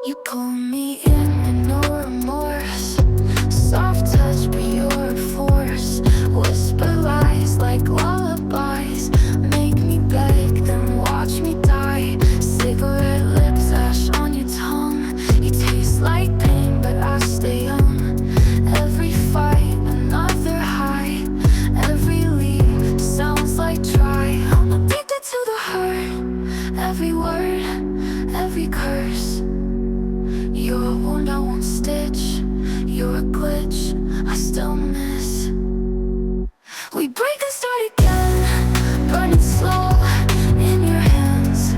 You pull me in with no remorse. Soft touch, but you're a force. Whisper lies like lullabies. Make me beg, then watch me die. Cigarette lips, ash on your tongue. You taste like pain, but I stay young. Every fight, another high. Every leave sounds like try. I'm addicted to the hurt. Every word, every curse. You're a wound I won't stitch. You're a glitch I still miss. We break and start again, burning slow in your hands.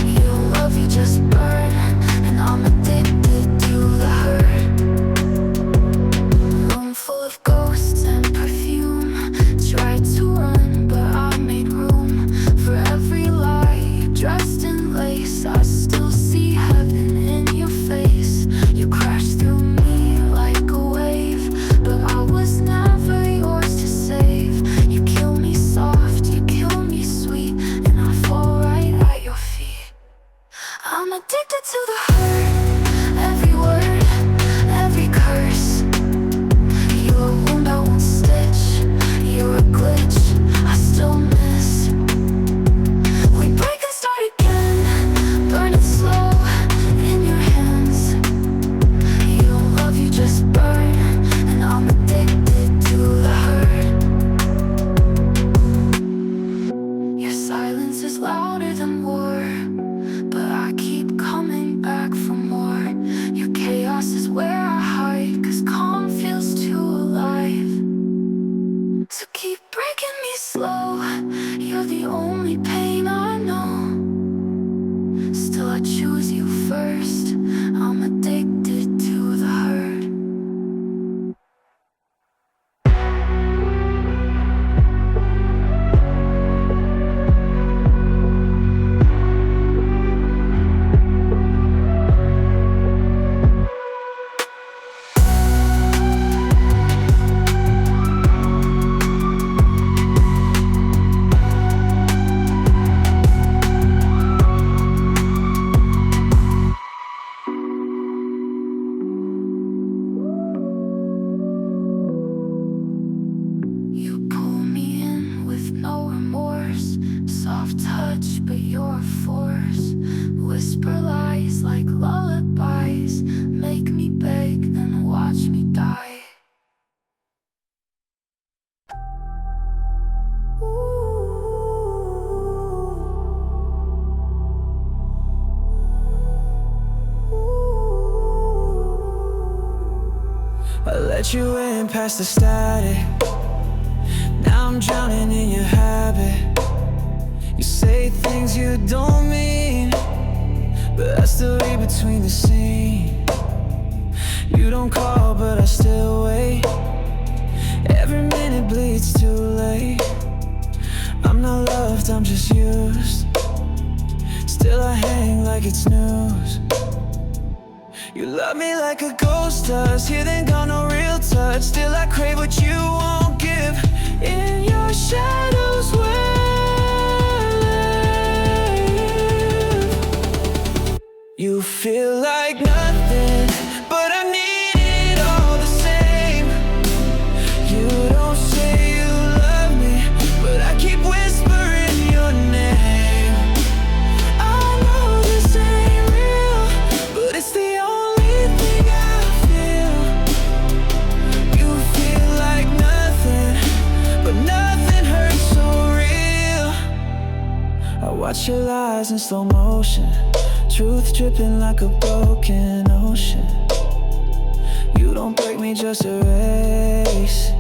Your love, you just burn, and I'm addicted to the hurt. Room full of ghosts and perfume. Tried to run, but I made room. For every lie, dressed in lace, I still see heaven in your face. You crashed through me like a wave, but I was never yours to save. You kill me soft, you kill me sweet, and I fall right at your feet. I'm addicted to the hurt. Every word, every curse. You're a wound I won't stitch. You're a glitch I still miss. We break and start again, burning slow in your hands. Your love, you just burn, and I'm addicted to the hurt. Your silence is louder than war, but I keep coming back for more. Your chaos is where I hide, 'cause calm feels too alive. So keep breaking me slow. You're the only pain I know. Still I choose you first. I'm addicted to the hurt. You pull me in with no remorse. Soft touch, but you're a force. Whisper lies like lullabies. Make me beg, then watch me die. I let you in past the static. Now I'm drowning in your habit. You say things you don't mean, but I still read between the scenes. You don't call, but I still wait. Every minute bleeds too late. I'm not loved, I'm just used. Still I hang like it's news. You love me like a ghost does. Here then got no real touch. Still I crave what you won't give. In your shadows where I live. You feel like nothing, but I need it all the same. You don't say you love me, but I keep whispering your name. I know this ain't real, but it's the only thing I feel. You feel like nothing, but nothing hurts so real. I watch your lies in slow motion. Truth dripping like a broken ocean. You don't break me, just erase.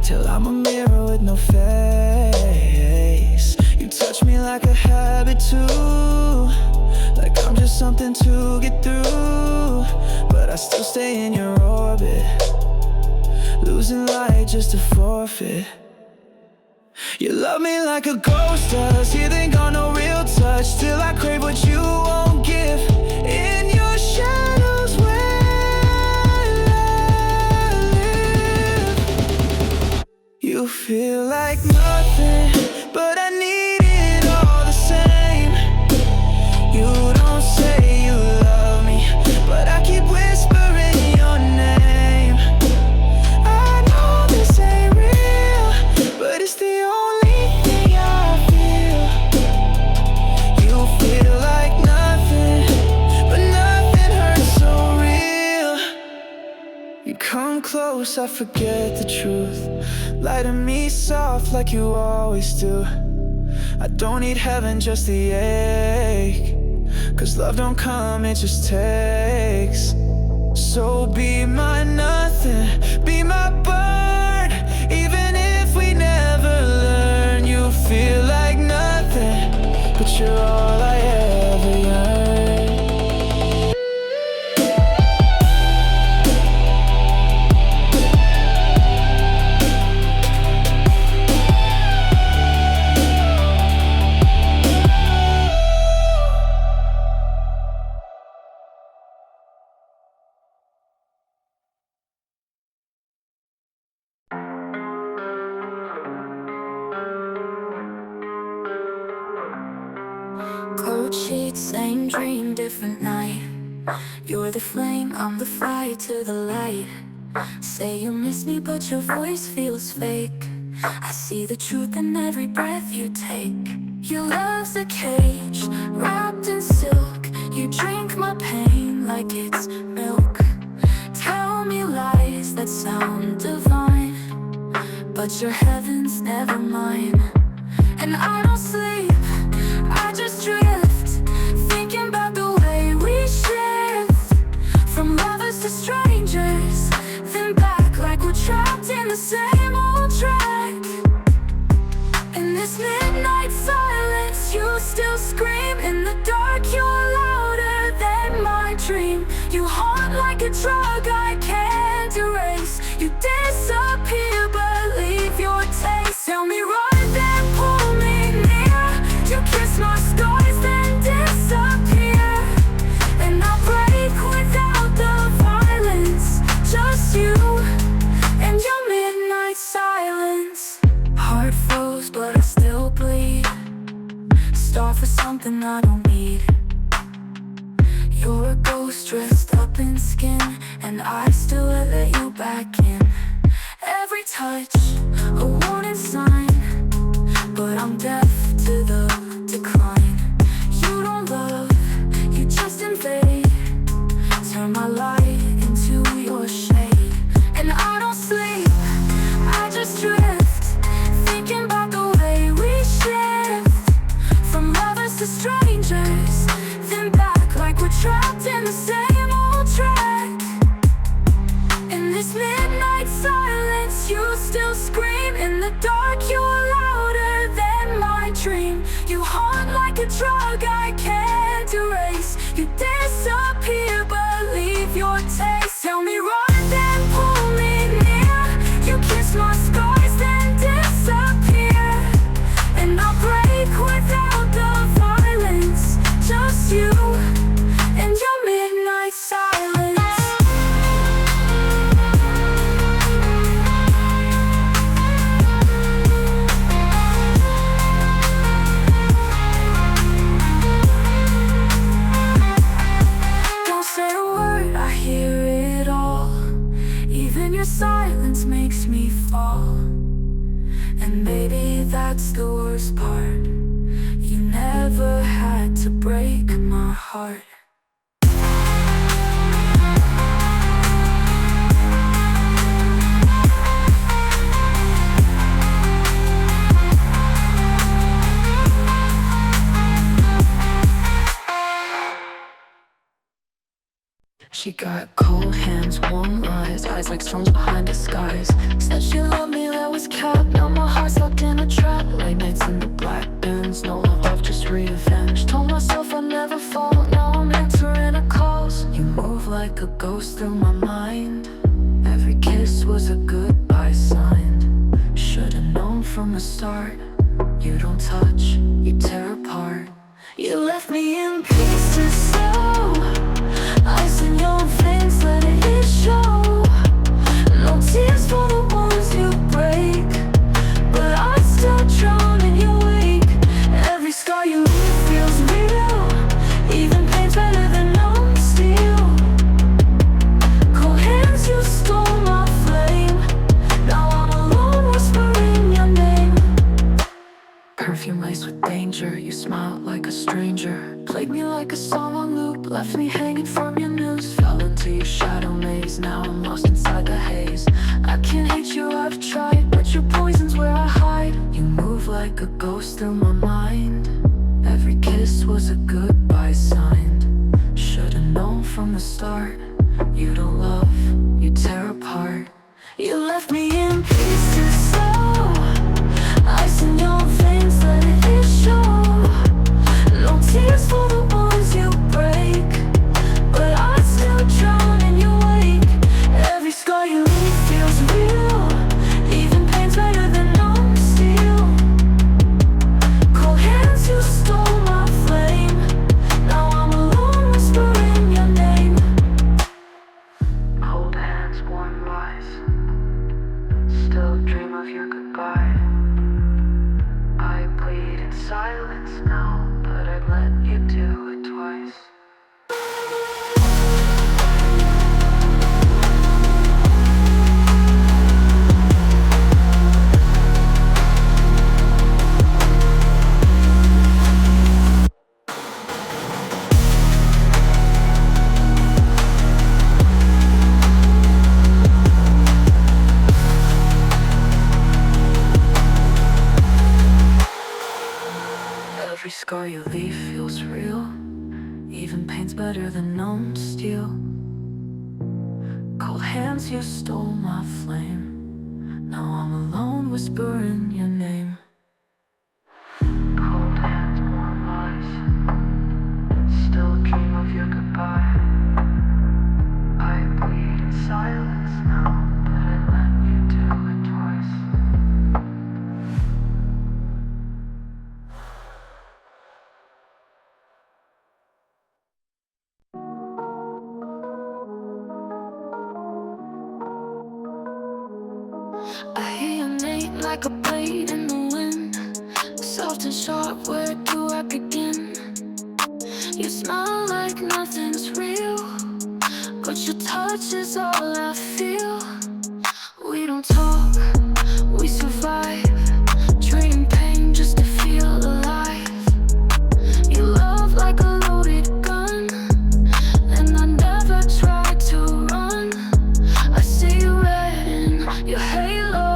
Till I'm a mirror with no face. You touch me like a habit too, like I'm just something to get through. But I still stay in your orbit, losing light just to forfeit. You love me like a ghost does. Here then got no real touch. Still I crave what you won't give. In your shadows where I live. You feel like nothing, but I need it all the same. You don't say you love me, close, I forget the truth. Lie to me soft like you always do. I don't need heaven, just the ache. 'Cause love don't come, it just takes. So be my nothing, be my burn. Even if we never learn, you feel like nothing, but you're all I ever yearn. Cold sheets, same dream, different night. You're the flame, I'm the fire to the light. Say you miss me, but your voice feels fake. I see the truth in every breath you take. Your love's a cage, wrapped in silk. You drink my pain like it's milk. Tell me lies that sound divine, but your heaven's never mine. And I don't sleep, I just drift, thinking about the way we shift. From lovers to strangers, then back like we're trapped in the same old track. In this midnight silence, you still scream. In the dark, you're louder than my dream. You haunt like a drug I can't erase. You disappear but leave your taste. Tell me right then, pull me near. You kiss my scars, then disappear. And I'll break without the violence. Just you and your midnight silence. Heart froze, but I still bleed. Starve for something I don't need. You're a ghost dressed up in skin, and I still let you back in. Every touch, a warning sign, but I'm deaf to the decline. You don't love, you just invade. Turn my light into your shade. And I don't sleep, I just drift, thinking about the way we shift. From lovers to strangers, then back like we're trapped in the same old track. In this midnight silence, you still scream. In the dark, you're louder than my dream. You haunt like a drug I can't erase. You disappear but leave your taste. Tell me right then, pull me near. You kiss my scars, then disappear. And I'll break without the violence. Just you and your midnight silence. Don't say a word, I hear it all. Even your silence makes me fall. And maybe that's the worst part. You never had to break my heart. She got cold hands, warm eyes like storms behind the skies. Said she loved me, that was cap. Now my heart's locked in a trap. Late nights in the black bins, no love, just revenge. Told myself I'd never fall, now I'm answering her calls. You move like a ghost through my mind. Every kiss was a goodbye sign. Should've known from the start. You don't touch, you tear apart. You left me in pieces, so ice in your veins, let it show. No tears for the ones you break, but I still drown in your wake. perfume laced with danger. You smiled like a stranger, played me like a song on loop, left me hanging from your noose. Fell into your shadow maze, now I'm lost inside the haze. I can't hate you, I've tried, but your poison's where I hide. You move like a ghost through my mind. Every kiss was a goodbye signed. Should've known from the start, you don't love, you tear apart. You left me in pieces, so ice in your veins, let it show. No tears for the ones you break, but I still drown in your wake. Every scar you leave feels real, even pain's better than numb steel. Cold hands, you stole my flame. Now I'm alone whispering your name. Cold hands, warm lies, still dream of your goodbye. I bleed in silence now, but I'd let you do it twice. Every scar you leave feels real, even pain's better than numb steel. Cold hands, you stole my flame. Now I'm alone whispering your name. Cold hands, warm eyes, still dream of your goodbye. I bleed in silence now, but I let you do it twice. I hear your name like a blade in the wind, soft and sharp, where do I begin? You smile like nothing's real, but your touch is all I feel. We don't talk, we survive, trading pain just to feel alive. You love like a loaded gun, and I never tried to run. I see you red in your halo,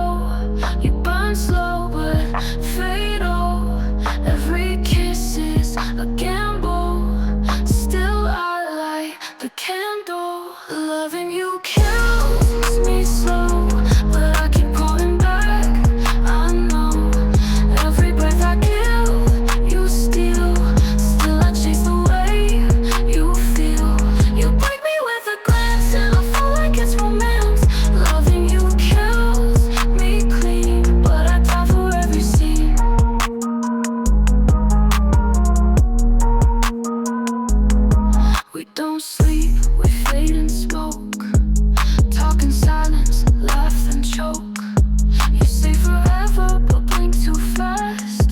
you burn slow but fatal. Every kiss is a gamble, still I light the candle. Loving you kills me slow, but I keep calling back. I know every breath I give, you steal. Still I chase the way you feel. You break me with a glance, and I feel like it's romance. Loving you kills me clean, but I die for every scene. We don't sleep, we fade in smoke, talk in silence, laugh and choke. You say forever, but blink too fast,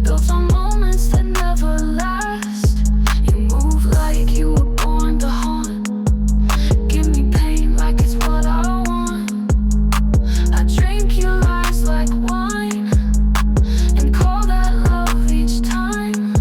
built on moments that never last. You move like you were born to haunt, give me pain like it's what I want. I drink your lies like wine, and call that love each time.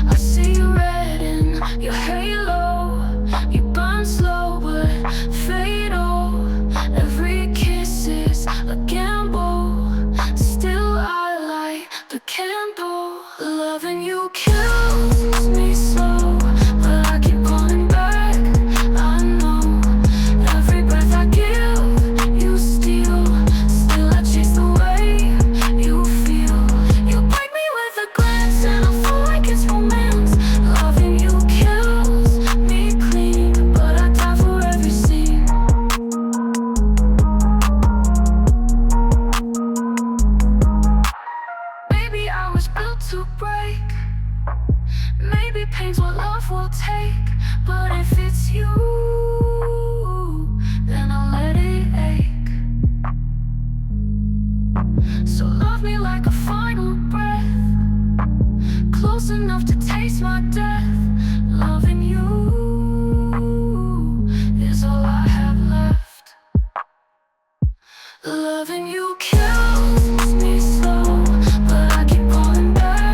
I see you red in your halo, you burn slow but fatal. Every kiss is a gamble, still I light the candle. Loving you kills me slow, but I keep calling back. I know every breath I give, you steal. Still I chase the way you feel. You break me with a glance, and I feel like it's romance. Loving you kills me clean, but I die for every scene. Maybe I was built to break, maybe pain's what love will take. But if it's you, then I'll let it ache. So love me like a final breath, close enough to taste my death. Loving you is all I have left. Loving you kills me slow, but I keep calling back.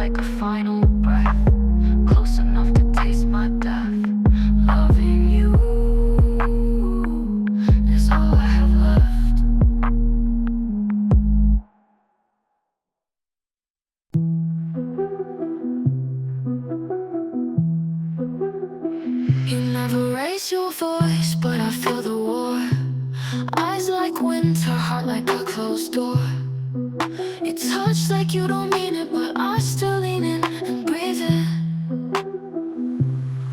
like a final breath, close enough to taste my death. Loving you is all I have left. You never raise your voice, but I feel the war. Eyes like winter, heart like a closed door. You touch like you don't mean it, but I still lean in and breathe it.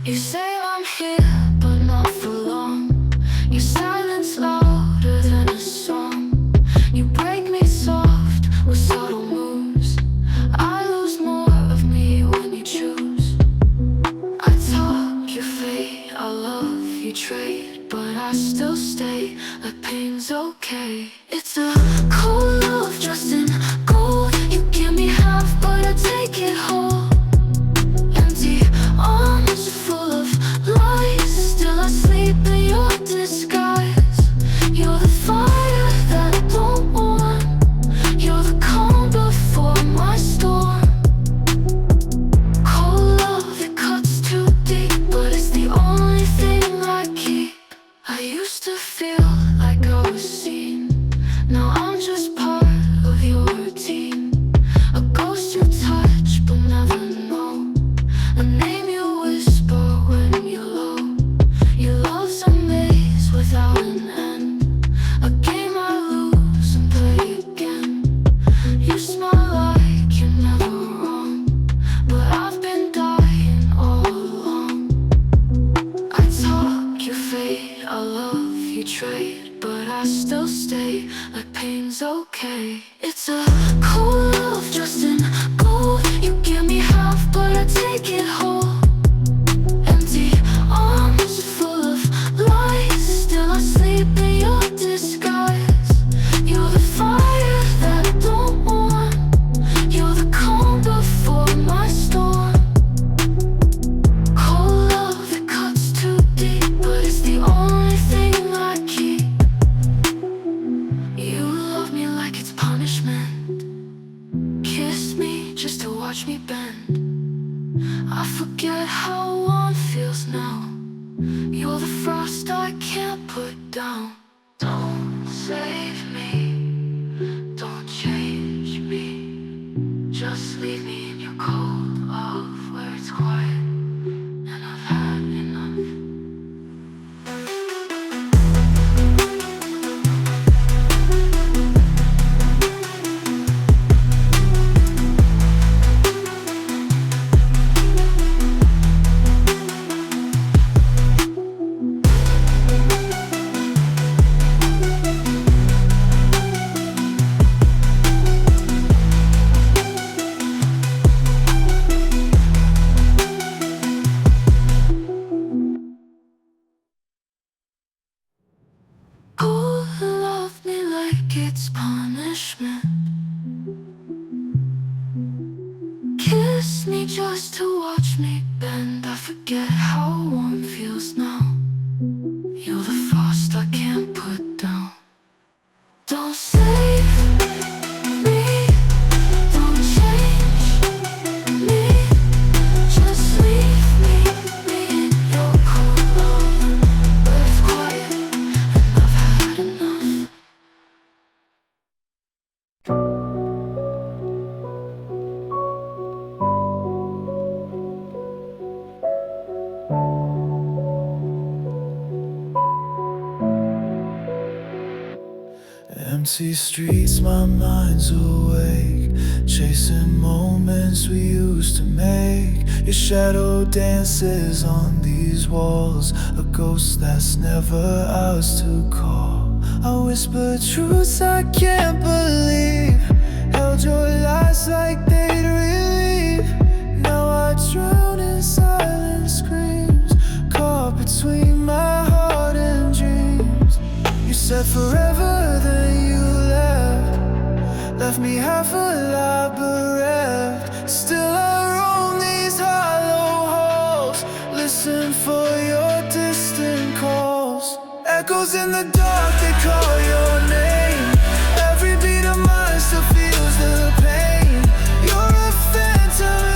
You say I'm here, but not for long. Your silence louder than a song. You break me soft with subtle moves. I lose more of me when you choose. I talk your fate, I love you trade, but I still stay like pain's okay. It's a cold love dressed in gold. You give me half, but I take it whole. Empty arms full of lies, still I sleep in your disguise. You're the fire that I don't want. You're the calm before my storm. Cold love, it cuts too deep, but it's the only thing I keep. I used to feel like I was seen. Now I'm just part of your routine. A ghost you touch but never know. A name you whisper when you're low. Your love's a maze without an end, a game I lose and play again. You smile like you're never wrong, but I've been dying all along. I talk your fate, I love you trade, but I still stay like pain's okay. It's a cold love dressed in gold. You give me half, but I take it whole. Empty arms full of lies, still I sleep in your disguise. You're the fire that I don't want. You're the calm before my storm. Cold love, it cuts too deep, but it's the only thing I keep. You love me like it's punishment. Kiss me just to watch me bend. I forget how one feels now. You're the frost I can't put down. Don't save me, don't change me. Just leave me in your cold love where it's quiet and I've had enough. Oh, love me like it's punishment. Kiss me just to watch me bend. I forget how warm feels now. You're the frost I can't put down. Don't save me, don't change me. Just leave me in your cold love where it's quiet and I've had enough. Empty streets, my mind's awake, chasing moments we used to make. Your shadow dances on these walls, a ghost that's never ours to call. I whisper truths I can't believe, held your lies like they'd relieve. Now I drown in silent screams, caught between my heart and dreams. You said forever, then you left me half alive bereft. Still I roam these hollow halls, listen for your distant calls. Echoes in the dark, they call your name. Every beat of mine still feels the pain. You're a phantom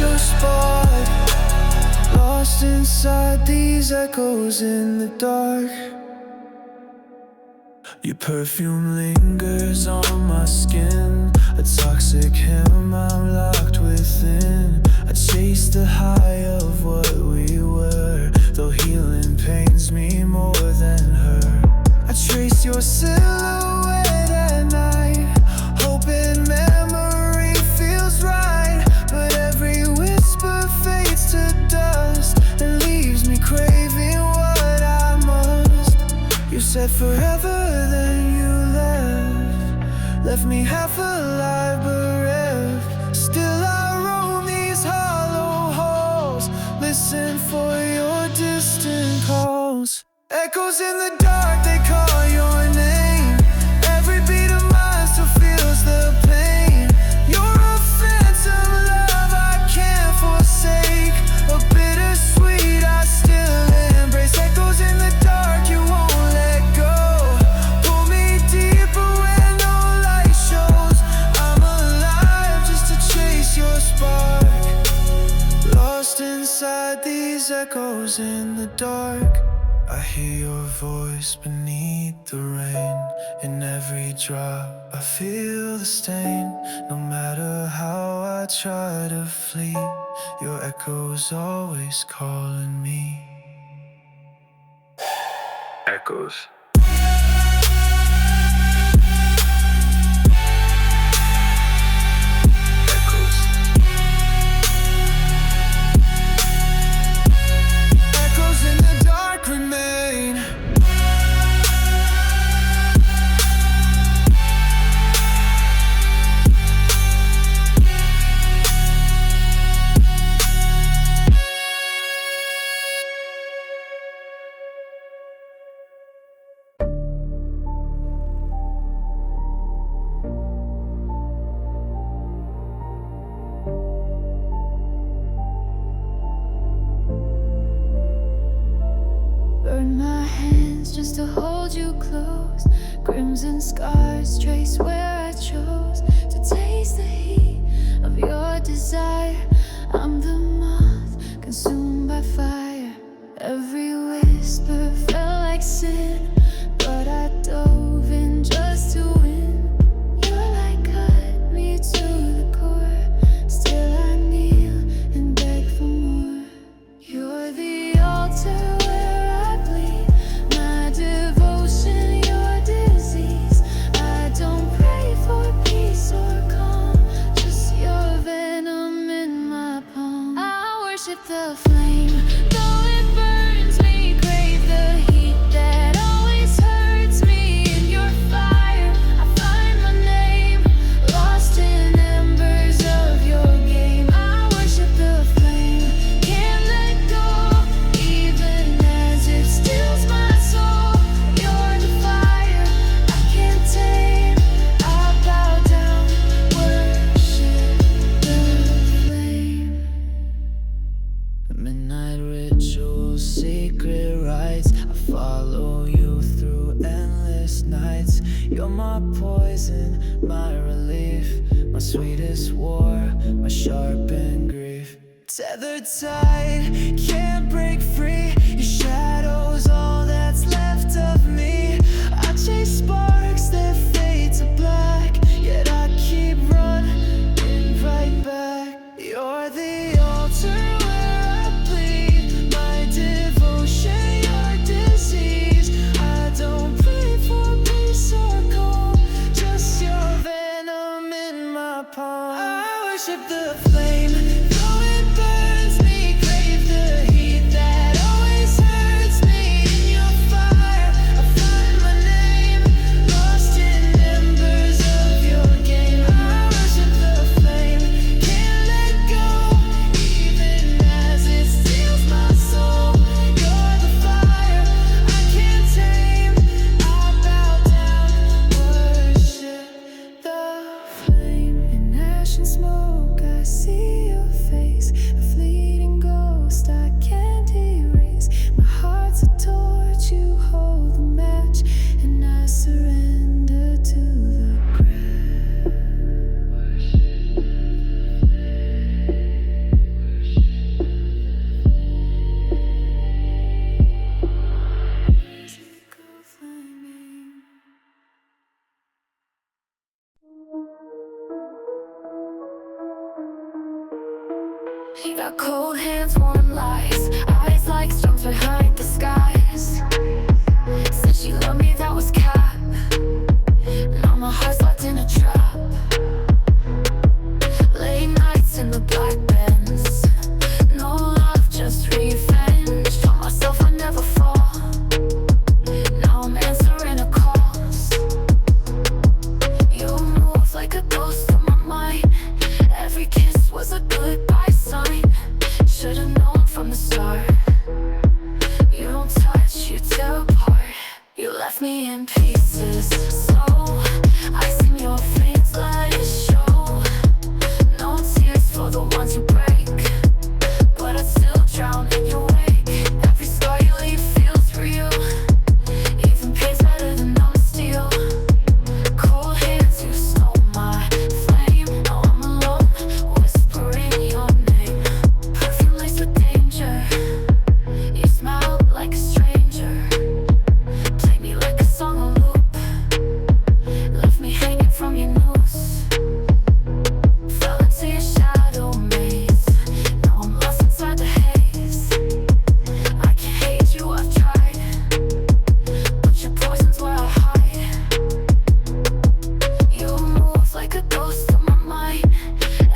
your spark. Lost inside these echoes in the dark. Your perfume lingers on my skin, a toxic hymn I'm locked within. I chase the high of what we were, though healing pains me more than her. I trace your silhouette at night, hoping memory feels right. But every whisper fades to dust and leaves me craving what I must. You said forever, then you left me half alive bereft. Still I roam these hollow halls, listen for your distant calls. Echoes in the dark, they call your name. Every beat of mine still feels the pain. You're a phantom love I can't forsake, a bittersweet I still embrace. Echoes in the dark, you won't let go. Pull me deeper when no light shows. I'm alive just to chase your spark. Lost inside these echoes in the dark. I hear your voice beneath the rain. In every drop I feel the stain. No matter how I try to flee, your echo's always calling me. Echoes. Echoes in the dark remain. Burn my hands just to hold you close. Crimson scars trace where I chose to taste the heat of your desire. I'm the moth consumed by fire. Every whisper felt like sin, but I dove in just to win. Your light cut me to the core. Still I kneel and beg for more. You're the altar where I bleed, my devotion, your disease. I don't pray for peace or calm, just your venom in my palm. I worship the flame, though it burns me, crave the heat that always hurts me. In your fire, I find my name, lost in embers of your game. I worship the flame, can't let go, even as it steals my soul. You're the fire I can't tame. I bow down, worship the flame. Midnight rituals, sacred rites, I follow you through endless nights. You're my poison, my relief, my sweetest war, my sharpened grief. Tethered tight, can't break free. Your shadow's all that's left of me. I chase sparks that fade to black, yet I keep running right back. You're the altar where I bleed, my devotion, your disease. I don't pray for peace or calm, just your venom in my palm. I worship the flame, though it burns me, crave the heat that always hurts me. In your fire, I find my name, lost in embers of your game. I worship the flame, can't let go, even as it steals my soul. You're the fire I can't tame. I bow down, worship the flame. In ash and smoke, I see your She got cold hands, warm lies, eyes like storms behind the skies. Said she loved me, that was cap. Now my heart's locked in a trap. Late nights in the black Benz. No love, just revenge. Told myself I'd never fall. Now I'm answering her calls. You move like a ghost in my mind. Every kiss was a goodbye sign. Should've known from the start. You don't touch, you tear apart. You left me in pieces. So I seen your face, let it show. No tears for the ones you break, but I'd still drown in your wake. Every scar you leave feels real. Even pain's better than numb steel. Cold hands, you stole my flame. Now I'm alone, whispering your name. Perfume laced with danger. You smile like a stranger. Play me like a song on loop. Left me hanging from your noose. Fell into your shadow maze. Now I'm lost inside the haze. I can't hate you, I've tried, but your poison's where I hide. You move like a ghost in my mind.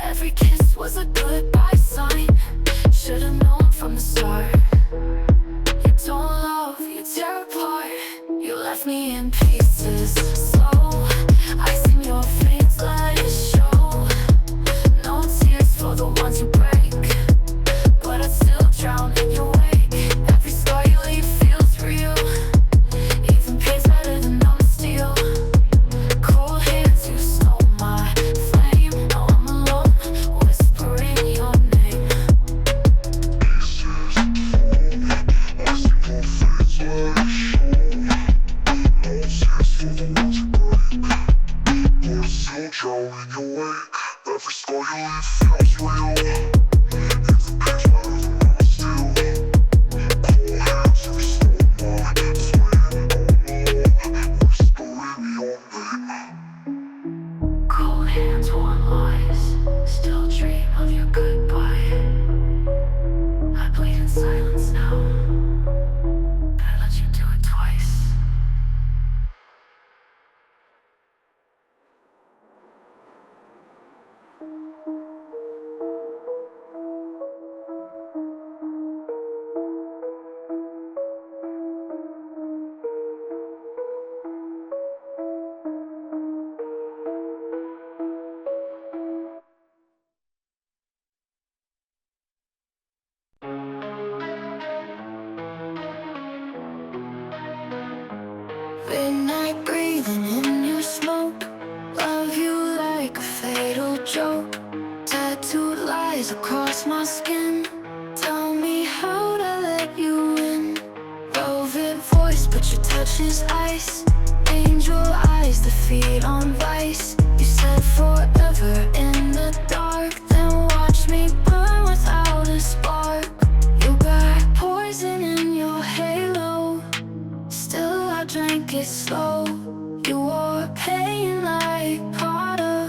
Every kiss was a goodbye sign. Should've known from the start. You don't love, you tear apart. You left me in pieces. So I seen your face, let it show. No tears for the ones you break, but I'd still drown in your wake. Every scar you leave feels real. Even pain's better than numb steel. Cold hands, you stole my flame. Now I'm alone, whispering your name. Every scar you leave feels real. Even pain's better than numb steel. Cold hands, you stole my flame. Whispering your name. Cold hands, warm lies, still dream of your goodbye. I bleed in silence now, but I let you do it twice. Midnight breathing in your smoke. Love you like a fatal joke. Tattooed lies across my skin. Tell me how to let you in. Velvet voice, but your touch is ice. Angel eyes that feed on vice. You said forever in the dark, then watch me burn without a spark. You got poison in your halo. Still I drank it slow. You wore pain like Prada,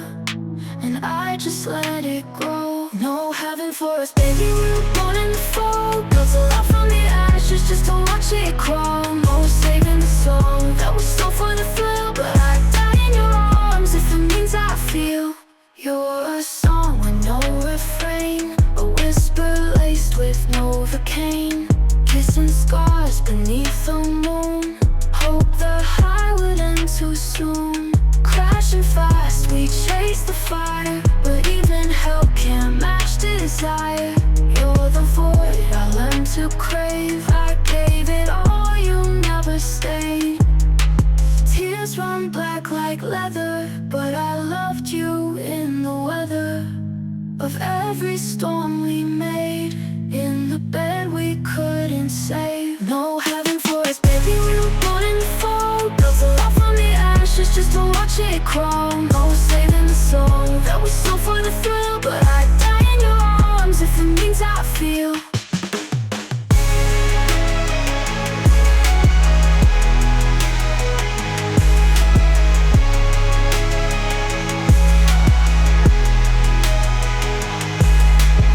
and I just let it grow. No heaven for us, baby, we were born in the fall. Built a lot from the ashes just to watch it crawl. No saving the soul, that was so for the thrill. But I die in your arms if it means I feel. You're a song with no refrain, a whisper laced with Novocaine. Kissing scars beneath the moon. Hope the high would end too soon. Crashing fast, we chase the fire, but even hell can't match desire. You're the void I learned to crave. I gave it all, you never stayed. Tears run black like leather, but I loved you in the weather of every storm we made. In the bed we couldn't save. No heaven for us, baby, we were born in the fall. Built a lot from the ashes just to watch it crawl. No saving the soul, that was so for the thrill. But I die in your arms if it means I feel.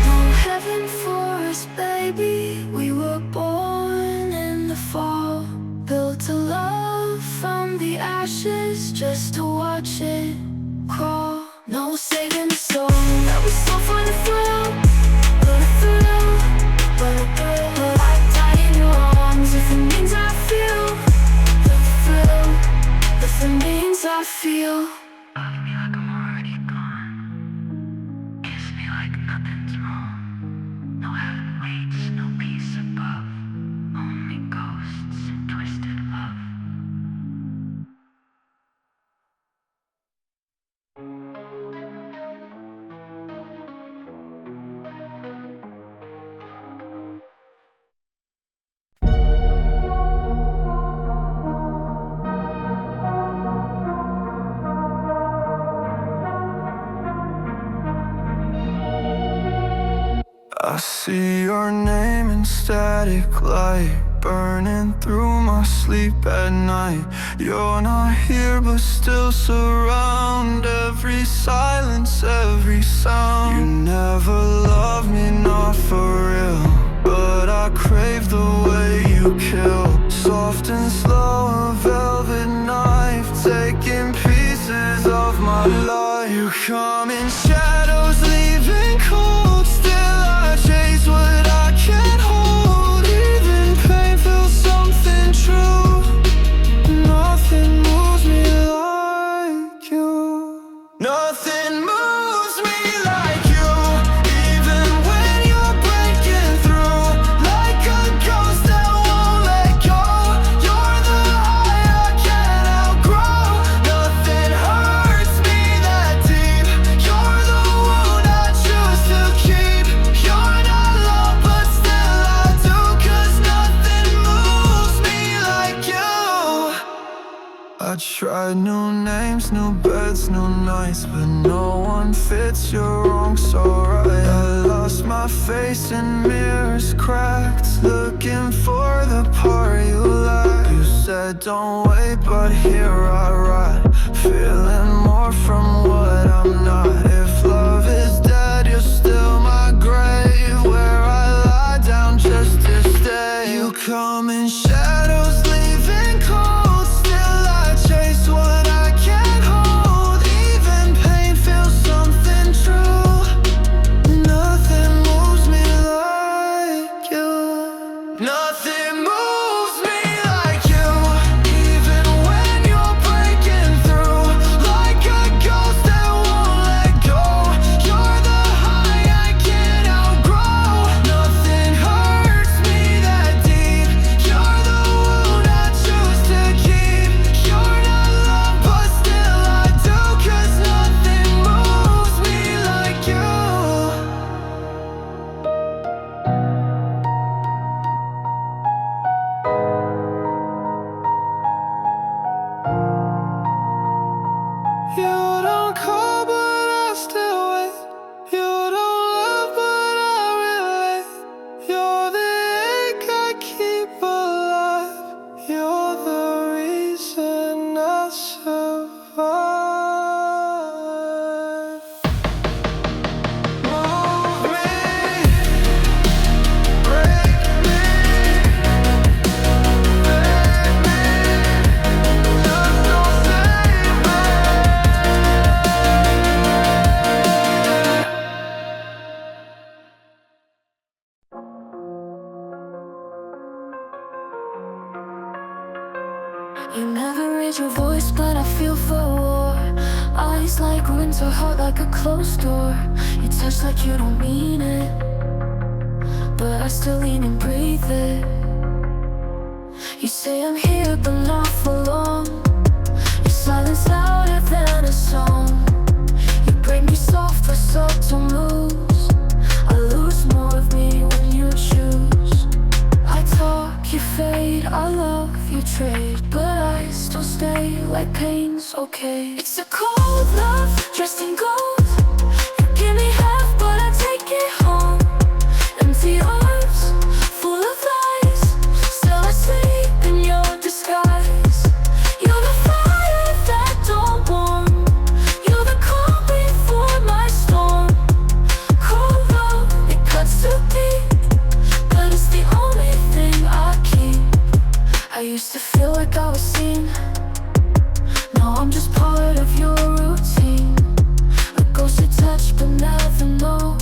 No heaven I see your name in static light, burning through my sleep at night. You're not here but still surround every silence, every sound. You never loved me, not for real, but I crave the way you kill. Soft and slow, a velvet knife, taking pieces of my life. You come in shadows, leaving cold. Still I chase what I can't hold. Even pain feels something true. Nothing moves me like you. Nothing moves me like you. Even when you're breaking through, like a ghost that won't let go. You're the high I can't outgrow. Nothing hurts me that deep. You're the wound I choose to keep. You're not love but still I do, 'cause nothing moves me like you. I tried new names, new beds, new nights, but no one fits, you're wrong, so right. I lost my face in mirrors cracked, looking for the part you lack. You said don't wait, but here I ride, feeling more from what I'm not. If love is dead, you're still my grave, where I lie down just to stay. You come in shadows, leaving cold. Still I chase what I can't hold. Even pain feels something true. Nothing moves me like you. Nothing moves me like you. Even when you're breaking through, like a ghost that won't let go. You're the high I can't outgrow. Nothing hurts me that deep. You're the wound I choose to keep. You're not love but still I do, 'cause nothing moves me like you. You don't call but I still wait. You don't love but I relate. You're the ache I keep alive. You're the reason I survive. Move me, break me, fade me, just don't save me. You never raise your voice, but I feel for war. Eyes like winter, heart like a closed door. You touch like you don't mean it, but I still lean and breathe it. You say I'm here, but not for long. Your silence louder than a song. You break me soft for subtle moves. I lose more of me when you choose. I talk, you fade, I love, you trade, but I still stay like pain's okay. It's a cold love, dressed in gold. You give me half, but I take it home. Empty arms, full of lies. Still I sleep in your disguise. You're the fire that don't warm. You're the calm before my storm. Cold love, it cuts too deep, but it's the only thing I keep. I used to feel like I was seen. Now I'm just part of your routine. A ghostly touch but never know.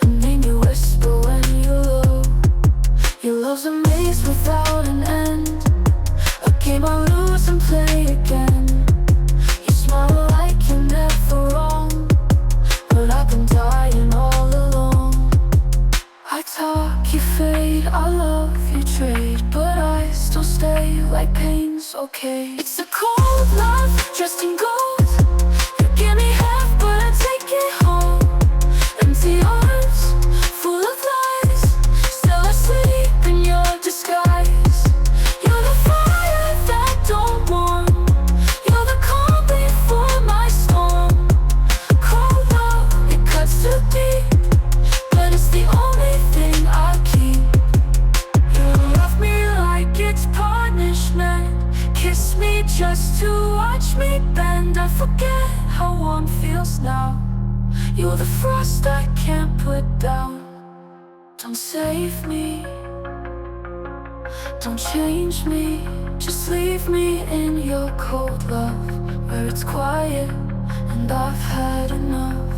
A name you whisper when you're low. Your love's a maze without an end, a game I lose and play again. You smile like you're never wrong, but I've been dying all alone. I talk, you fade, I love, you trade, but I still stay like pain's okay. It's a cold love, dressed in gold. You give me half, but I take it home. Empty arms, full of lies. Still I sleep in your disguise. You're the fire that don't warm. You're the calm before my storm. Cold love, it cuts too deep, but it's the only the frost I can't put down. Don't save me, don't change me, just leave me in your cold love, where it's quiet and I've had enough.